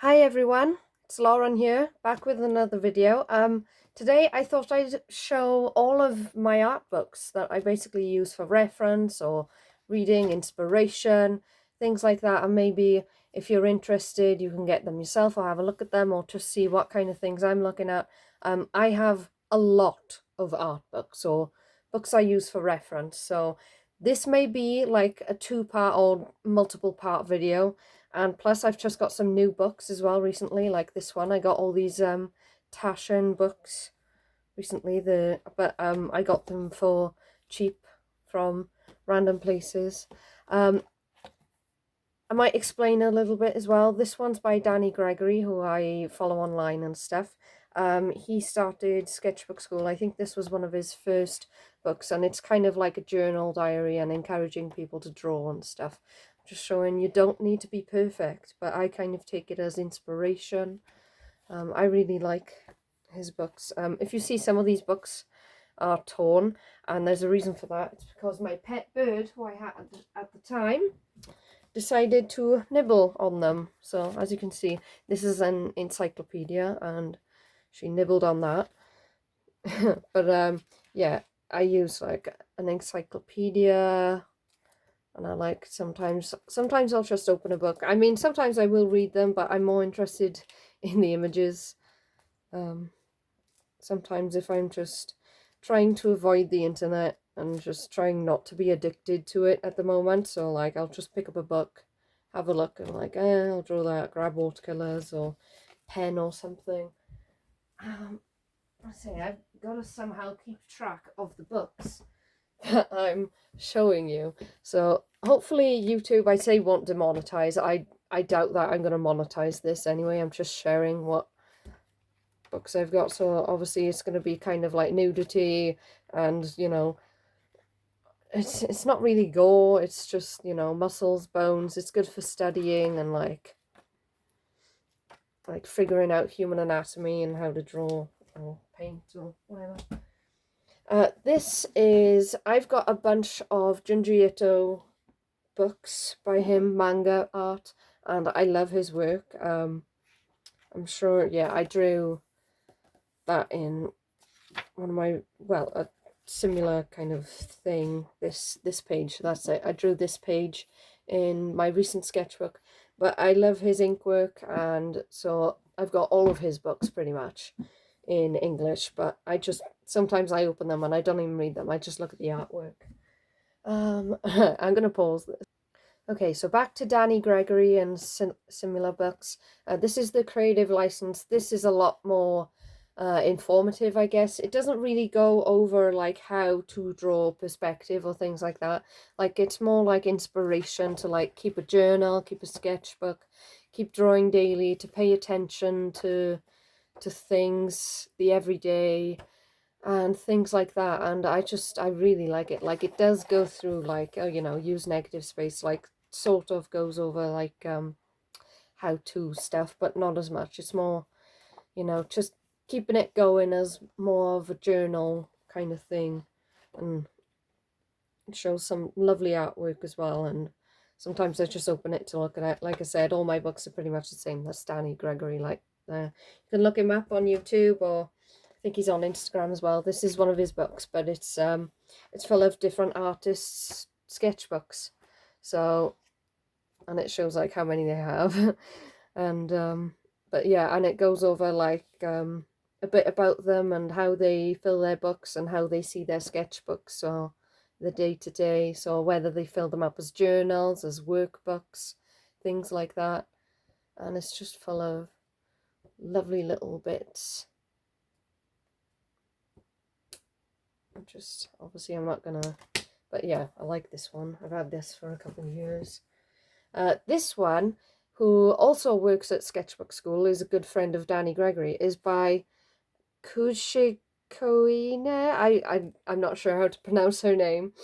Hi everyone, it's Lauren here, back with another video. Today I thought I'd show all of my art books that I basically use for reference or reading, inspiration, things like that. And maybe if you're interested, you can get them yourself or have a look at them or just see what kind of things I'm looking at. I have a lot of art books or books I use for reference. So this may be like a two-part or multiple part video. And plus I've just got some new books as well recently, like this one. I got all these Taschen books recently, but I got them for cheap from random places. I might explain a little bit as well. This one's by Danny Gregory, who I follow online and stuff. He started Sketchbook School. I think this was one of his first books, and it's kind of like a journal diary and encouraging people to draw and stuff. Just showing you don't need to be perfect, but I kind of take it as inspiration. I really like his books. If you see some of these books are torn, and there's a reason for that. It's because my pet bird, who I had at the time, decided to nibble on them. So as you can see, this is an encyclopedia and she nibbled on that. But yeah, I use like an encyclopedia, and I like sometimes I'll just open a book. I mean, sometimes I will read them, but I'm more interested in the images. Sometimes if I'm just trying to avoid the internet and just trying not to be addicted to it at the moment, so like I'll just pick up a book, have a look, and like I'll draw that, grab watercolors or pen or something. I say I've got to somehow keep track of the books that I'm showing you. So hopefully YouTube, I say, won't demonetize. I doubt that I'm going to monetize this anyway. I'm just sharing what books I've got, so obviously it's going to be kind of like nudity and, you know, it's not really gore, it's just, you know, muscles, bones. It's good for studying and like figuring out human anatomy and how to draw or paint or whatever. This is, I've got a bunch of Junji Ito books by him, manga art, and I love his work. I'm sure, yeah, I drew that in one of my, well, a similar kind of thing, this page, that's it. I drew this page in my recent sketchbook, but I love his ink work, and so I've got all of his books pretty much in English, but I just, sometimes I open them and I don't even read them, I just look at the artwork. I'm gonna pause this. Okay, so back to Danny Gregory and similar books. This is the creative license. This is a lot more informative, I guess. It doesn't really go over like how to draw perspective or things like that. Like it's more like inspiration to like keep a journal, keep a sketchbook, keep drawing daily, to pay attention to things, the everyday and things like that. And I really like it. Like it does go through like, oh, you know, use negative space, like sort of goes over like how to stuff, but not as much. It's more, you know, just keeping it going as more of a journal kind of thing. And it shows some lovely artwork as well. And sometimes I just open it to look at it. Like I said, all my books are pretty much the same. That's Danny Gregory. Like you can look him up on YouTube, or I think he's on Instagram as well. This is one of his books, but it's full of different artists' sketchbooks. So, and it shows like how many they have. And but yeah, and it goes over like a bit about them and how they fill their books and how they see their sketchbooks, so the day-to-day, so whether they fill them up as journals, as workbooks, things like that. And it's just full of lovely little bits. Just obviously I'm not gonna, but yeah, I like this one. I've had this for a couple of years. This one, who also works at Sketchbook School, is a good friend of Danny Gregory, is by Kushikoine. I'm not sure how to pronounce her name,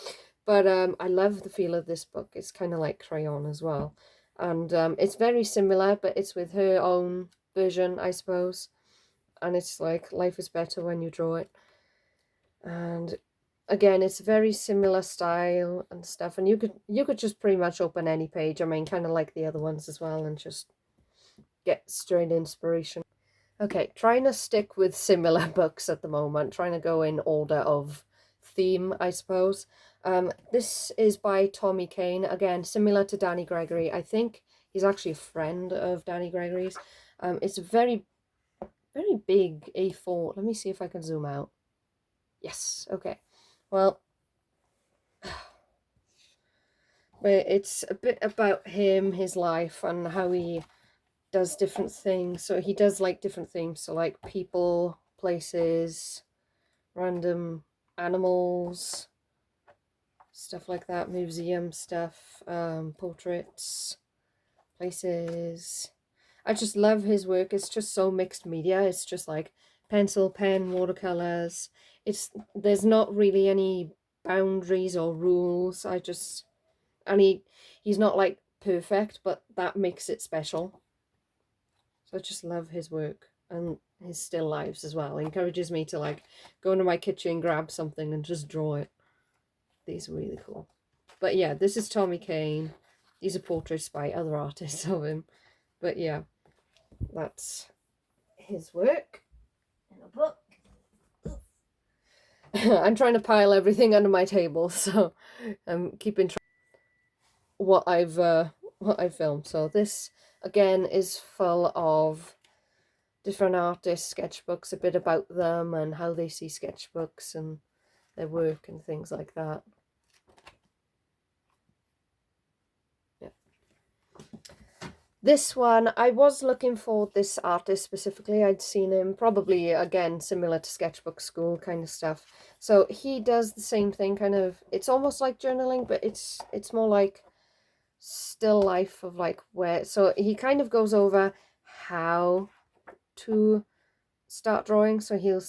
but I love the feel of this book. It's kind of like crayon as well, and it's very similar, but it's with her own version, I suppose. And it's like life is better when you draw it, and again, it's very similar style and stuff. And you could just pretty much open any page. I mean, kind of like the other ones as well, and just get straight inspiration. Okay, trying to stick with similar books at the moment, trying to go in order of theme, I suppose. This is by Tommy Kane, again, similar to Danny Gregory. I think he's actually a friend of Danny Gregory's. It's a very, very big A4. Let me see if I can zoom out. Yes, okay. Well, but it's a bit about him, his life, and how he does different things. So he does like different things, so like people, places, random animals, stuff like that, museum stuff, portraits, places. I just love his work. It's just so mixed media. It's just like pencil, pen, watercolors. There's not really any boundaries or rules. And he's not like perfect, but that makes it special. So I just love his work and his still lives as well. He encourages me to like go into my kitchen, grab something and just draw it. These are really cool. But yeah, this is Tommy Kane. These are portraits by other artists of him. But yeah, that's his work in a book. I'm trying to pile everything under my table, so I'm keeping track of what I've filmed. So this again is full of different artists' sketchbooks, a bit about them and how they see sketchbooks and their work and things like that. Yeah. This one, I was looking for this artist specifically. I'd seen him, probably, again, similar to Sketchbook School kind of stuff. So he does the same thing, kind of, it's almost like journaling, but it's more like still life of like where, so he kind of goes over how to start drawing. So he'll,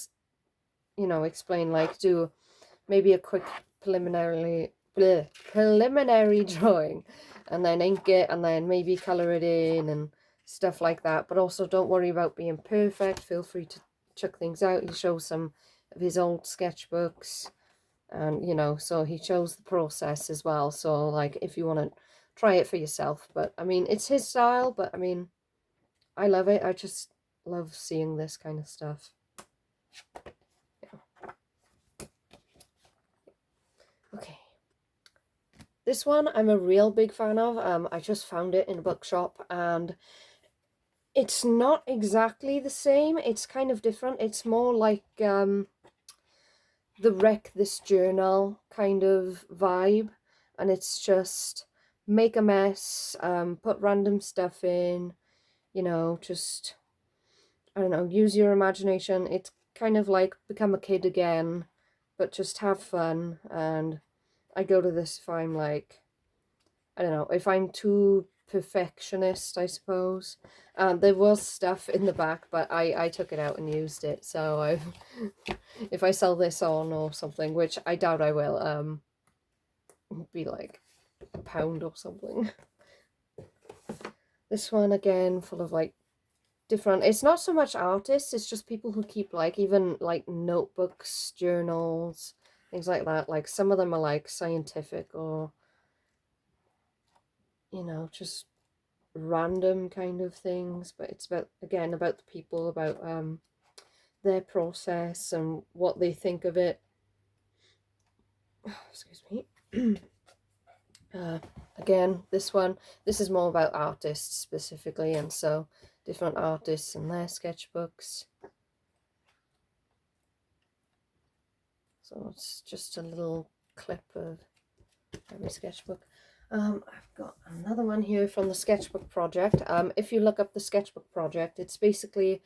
you know, explain like, do maybe a quick preliminary drawing and then ink it and then maybe color it in and stuff like that. But also don't worry about being perfect. Feel free to check things out. He shows some of his old sketchbooks and, you know, so he shows the process as well. So like if you want to try it for yourself, but I mean, it's his style, but I mean, I love it. I just love seeing this kind of stuff. Okay. This one I'm a real big fan of. I just found it in a bookshop and it's not exactly the same. It's kind of different. It's more like the Wreck This Journal kind of vibe. And it's just make a mess, put random stuff in, you know, just, I don't know, use your imagination. It's kind of like become a kid again, but just have fun. And I go to this if I'm like, I don't know, if I'm too perfectionist, I suppose. There was stuff in the back, but I took it out and used it. So I've, if I sell this on or something, which I doubt I will, it'd be like £1 or something. This one again, full of like different, it's not so much artists, it's just people who keep like even like notebooks, journals, things like that. Like some of them are like scientific or, you know, just random kind of things, but it's about, again, about the people, about their process and what they think of it. Excuse me. Again, this is more about artists specifically, and so different artists and their sketchbooks. So it's just a little clip of every sketchbook. I've got another one here from the Sketchbook Project. If you look up the Sketchbook Project, it's basically,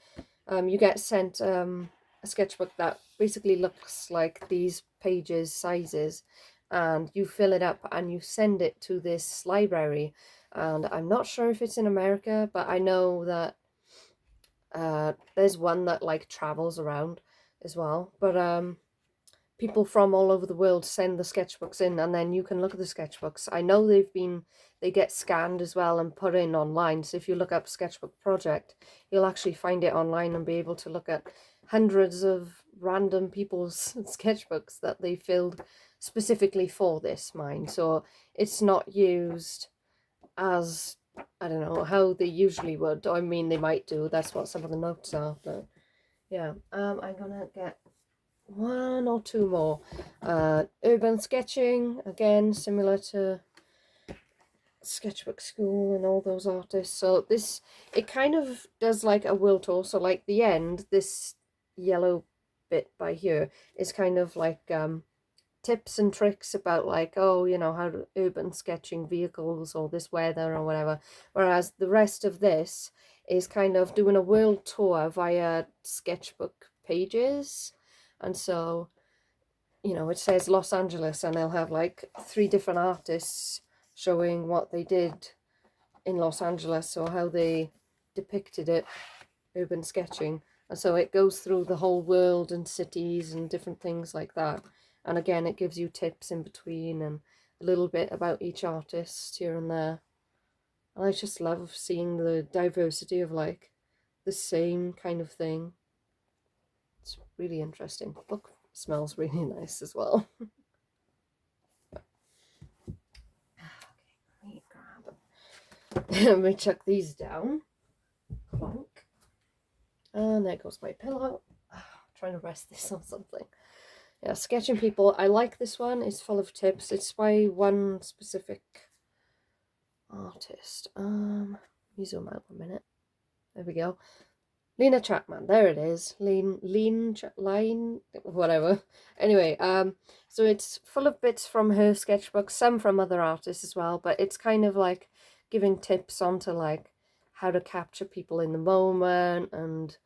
you get sent a sketchbook that basically looks like these pages sizes, and you fill it up and you send it to this library. And I'm not sure if it's in America, but I know that there's one that like travels around as well. But people from all over the world send the sketchbooks in, and then you can look at the sketchbooks. I know they get scanned as well and put in online. So if you look up Sketchbook Project, you'll actually find it online and be able to look at hundreds of random people's sketchbooks that they filled specifically for this mine. So it's not used as I don't know how they usually would. I mean, they might do. That's what some of the notes are. But yeah, I'm gonna get one or two more. Urban sketching, again, similar to Sketchbook School and all those artists. So this, it kind of does like a world tour. So like the end, this yellow bit by here is kind of like tips and tricks about like, oh, you know, how to urban sketching vehicles or this weather or whatever. Whereas the rest of this is kind of doing a world tour via sketchbook pages. And so, you know, it says Los Angeles and they'll have like 3 different artists showing what they did in Los Angeles or how they depicted it, urban sketching. And so it goes through the whole world and cities and different things like that. And again, it gives you tips in between and a little bit about each artist here and there. And I just love seeing the diversity of like the same kind of thing. It's really interesting. The book smells really nice as well. Let me chuck these down. Clunk. And there goes my pillow. Trying to rest this on something. Yeah, Sketching People. I like this one. It's full of tips. It's by one specific artist. Let me zoom out a minute. There we go. Lena Chapman. There it is. Line, whatever. Anyway, so it's full of bits from her sketchbook, some from other artists as well, but it's kind of like giving tips onto like how to capture people in the moment and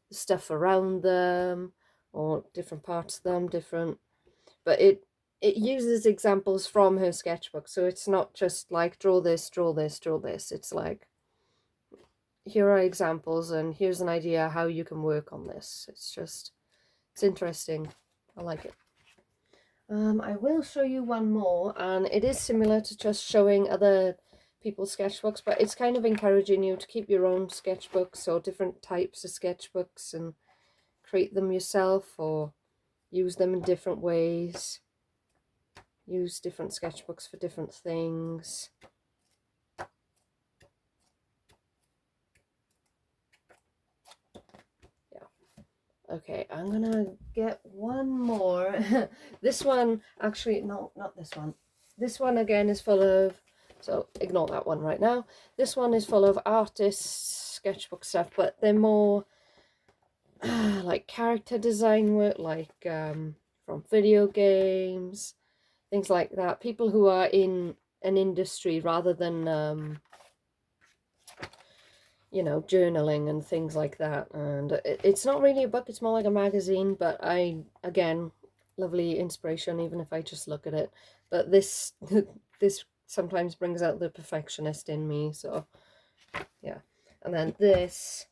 the stuff around them or different parts of them, but it uses examples from her sketchbook, so it's not just like draw this, draw this, draw this. It's like, here are examples and here's an idea how you can work on this. It's interesting. I like it. I will show you one more, and it is similar to just showing other people's sketchbooks, but it's kind of encouraging you to keep your own sketchbooks or different types of sketchbooks and create them yourself or use them in different ways. Use different sketchbooks for different things. Okay, I'm gonna get one more. This one, actually, no, not this one. This one again is full of, so ignore that one right now. This one is full of artists' sketchbook stuff, but they're more like character design work, like from video games, things like that. People who are in an industry rather than you know, journaling and things like that. And it's not really a book, it's more like a magazine, but again, lovely inspiration even if I just look at it. But this this sometimes brings out the perfectionist in me, so yeah. And then this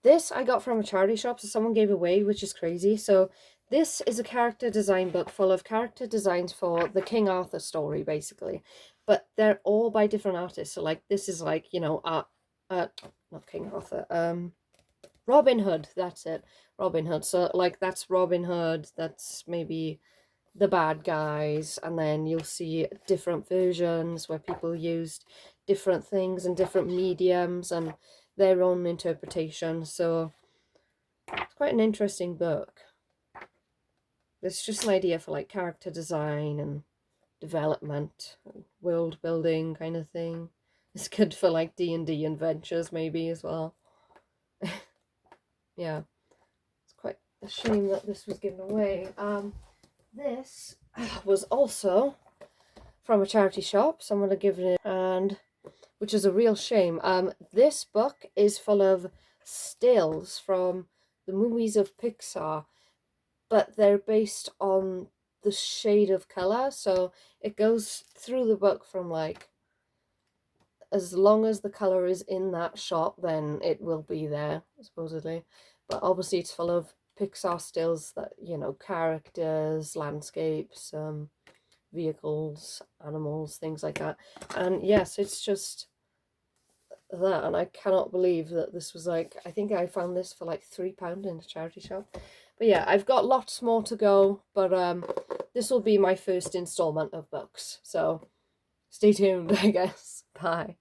this I got from a charity shop, so someone gave away, which is crazy. So this is a character design book full of character designs for the King Arthur story, basically. But they're all by different artists. So like this is like, you know, not King Arthur, Robin Hood, that's it. Robin Hood. So like that's Robin Hood, that's maybe the bad guys, and then you'll see different versions where people used different things and different mediums and their own interpretation. So it's quite an interesting book. It's just an idea for like character design and development, world building kind of thing. It's good for like D&D adventures maybe as well. Yeah, it's quite a shame that this was given away. This was also from a charity shop. Someone had given it, and which is a real shame. This book is full of stills from the movies of Pixar, but they're based on the shade of color, so it goes through the book from like, as long as the color is in that shot, then it will be there, supposedly. But obviously it's full of Pixar stills that, you know, characters, landscapes, vehicles, animals, things like that. And yes, it's just that, and I cannot believe that this was like, I think I found this for like £3 in a charity shop. But yeah, I've got lots more to go, but this will be my first installment of books. So stay tuned, I guess. Bye.